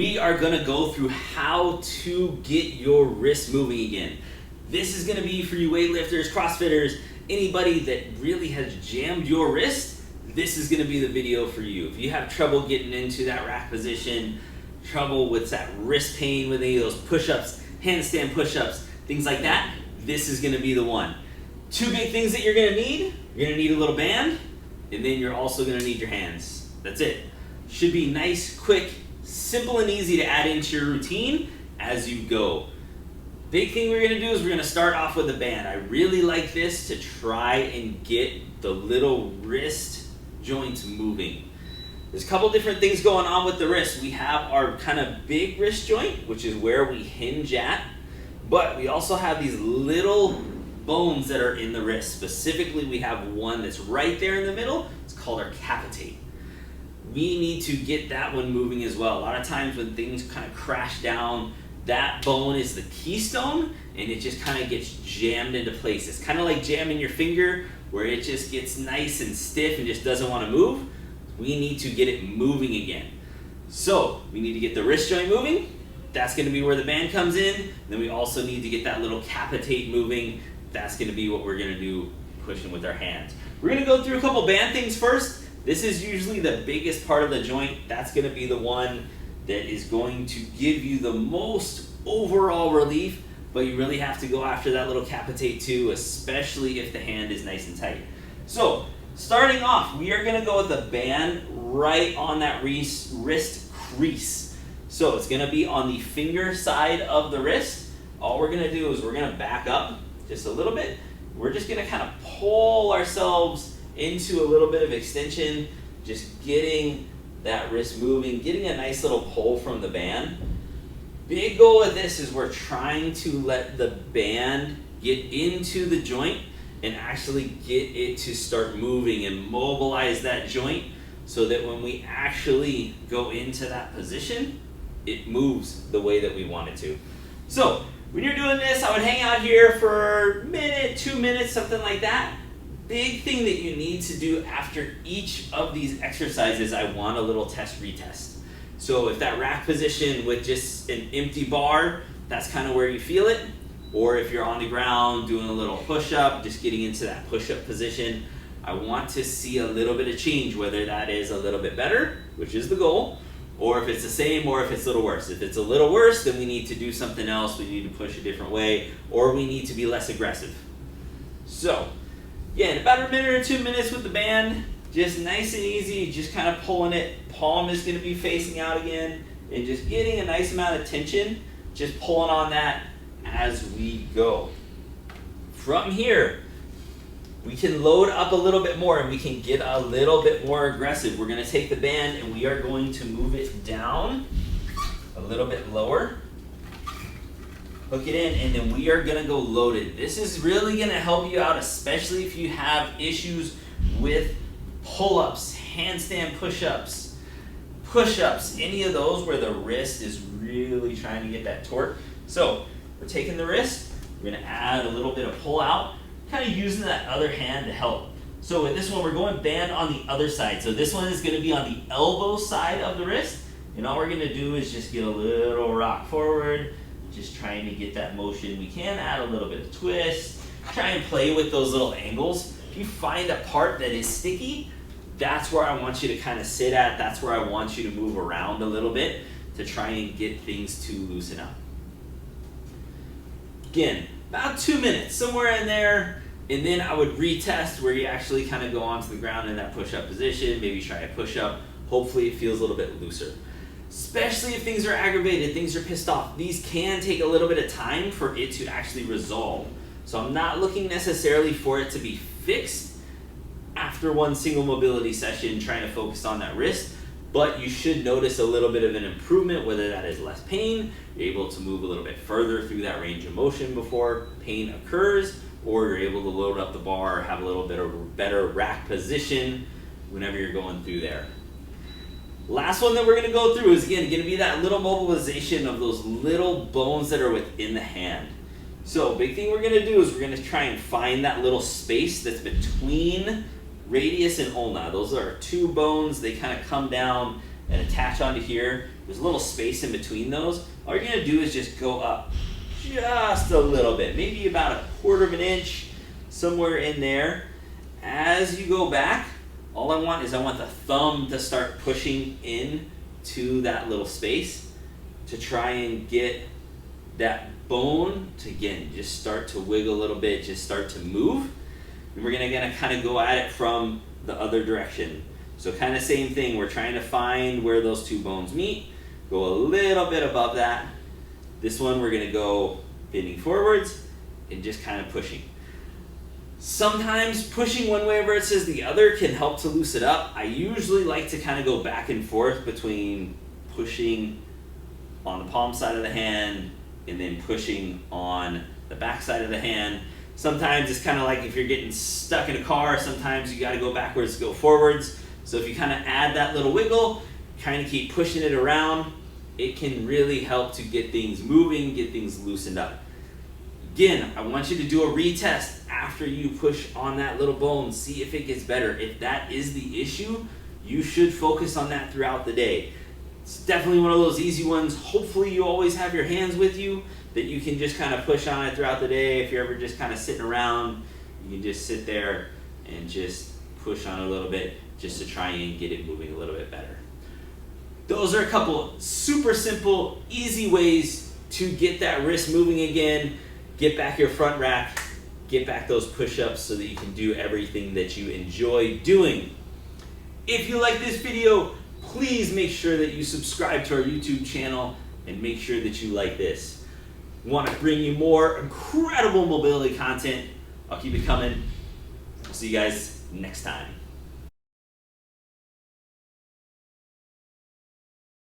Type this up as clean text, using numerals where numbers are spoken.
we are gonna go through how to get your wrist moving again. This is gonna be for you weightlifters, CrossFitters, anybody that really has jammed your wrist. This is gonna be the video for you. If you have trouble getting into that rack position, trouble with that wrist pain with any of those push-ups, handstand push-ups, things like that, this is gonna be the one. Two big things that you're gonna need. You're gonna need a little band, and then you're also gonna need your hands. That's it. Should be nice, quick, simple and easy to add into your routine as you go. Big thing we're gonna do is we're gonna start off with a band. I really like this to try and get the little wrist joints moving. There's a couple different things going on with the wrist. We have our kind of big wrist joint, which is where we hinge at, but we also have these little bones that are in the wrist. Specifically, we have one that's right there in the middle. It's called our capitate. We need to get that one moving as well. A lot of times when things kind of crash down, that bone is the keystone and it just kind of gets jammed into place. It's kind of like jamming your finger where it just gets nice and stiff and just doesn't want to move. We need to get it moving again. So we need to get the wrist joint moving. That's going to be where the band comes in. Then we also need to get that little capitate moving. That's going to be what we're going to do, pushing with our hands. We're going to go through a couple band things first. This is usually the biggest part of the joint. That's going to be the one that is going to give you the most overall relief, but you really have to go after that little capitate too, especially if the hand is nice and tight. So starting off, we are going to go with the band right on that wrist crease. So it's going to be on the finger side of the wrist. All we're going to do is we're going to back up just a little bit. We're just going to kind of pull ourselves into a little bit of extension, just getting that wrist moving, getting a nice little pull from the band. Big goal with this is we're trying to let the band get into the joint and actually get it to start moving and mobilize that joint so that when we actually go into that position, it moves the way that we want it to. So when you're doing this, I would hang out here for a minute, 2 minutes, something like that. Big thing that you need to do after each of these exercises, I want a little retest. So if that rack position with just an empty bar, that's kind of where you feel it. Or if you're on the ground doing a little push-up, just getting into that push-up position, I want to see a little bit of change, whether that is a little bit better, which is the goal, or if it's the same, or if it's a little worse. If it's a little worse, then we need to do something else. We need to push a different way, or we need to be less aggressive. So, again, about a minute or 2 minutes with the band, just nice and easy, just kind of pulling it. Palm is going to be facing out again, and just getting a nice amount of tension, just pulling on that as we go. From here, we can load up a little bit more and we can get a little bit more aggressive. We're going to take the band and we are going to move it down a little bit lower. Hook it in, and then we are going to go loaded. This is really going to help you out, especially if you have issues with pull-ups, handstand push-ups, any of those where the wrist is really trying to get that torque. So we're taking the wrist, we're going to add a little bit of pull out, kind of using that other hand to help. So with this one, we're going band on the other side. So this one is going to be on the elbow side of the wrist, and all we're going to do is just get a little rock forward, just trying to get that motion. We can add a little bit of twist, try and play with those little angles. If you find a part that is sticky, that's where I want you to kind of sit at. That's where I want you to move around a little bit to try and get things to loosen up. Again, about 2 minutes, somewhere in there, and then I would retest where you actually kind of go onto the ground in that push-up position, maybe try a push-up. Hopefully it feels a little bit looser. Especially if things are aggravated, things are pissed off. These can take a little bit of time for it to actually resolve. So I'm not looking necessarily for it to be fixed after one single mobility session, trying to focus on that wrist, but you should notice a little bit of an improvement, whether that is less pain, you're able to move a little bit further through that range of motion before pain occurs, or you're able to load up the bar, have a little bit of better rack position whenever you're going through there. Last one that we're going to go through is, again, going to be that little mobilization of those little bones that are within the hand. So big thing we're going to do is we're going to try and find that little space that's between radius and ulna. Those are two bones. They kind of come down and attach onto here. There's a little space in between those. All you're gonna do is just go up just a little bit, maybe about 1/4 of an inch, somewhere in there. As you go back, all I want the thumb to start pushing in to that little space to try and get that bone to, again, just start to wiggle a little bit, just start to move. And we're gonna kind of go at it from the other direction. So kind of same thing, we're trying to find where those two bones meet, go a little bit above that. This one we're gonna go bending forwards and just kind of pushing. Sometimes pushing one way versus the other can help to loosen it up. I usually like to kind of go back and forth between pushing on the palm side of the hand and then pushing on the back side of the hand. Sometimes it's kind of like if you're getting stuck in a car, sometimes you got to go backwards to go forwards. So if you kind of add that little wiggle, kind of keep pushing it around, it can really help to get things moving, get things loosened up. Again, I want you to do a retest after you push on that little bone, see if it gets better. If that is the issue, you should focus on that throughout the day. It's definitely one of those easy ones. Hopefully you always have your hands with you that you can just kind of push on it throughout the day. If you're ever just kind of sitting around, you can just sit there and just push on it a little bit just to try and get it moving a little bit better. Those are a couple super simple, easy ways to get that wrist moving again, get back your front rack, get back those push-ups so that you can do everything that you enjoy doing. If you like this video, please make sure that you subscribe to our YouTube channel and make sure that you like this. Want to bring you more incredible mobility content? I'll keep it coming. I'll see you guys next time.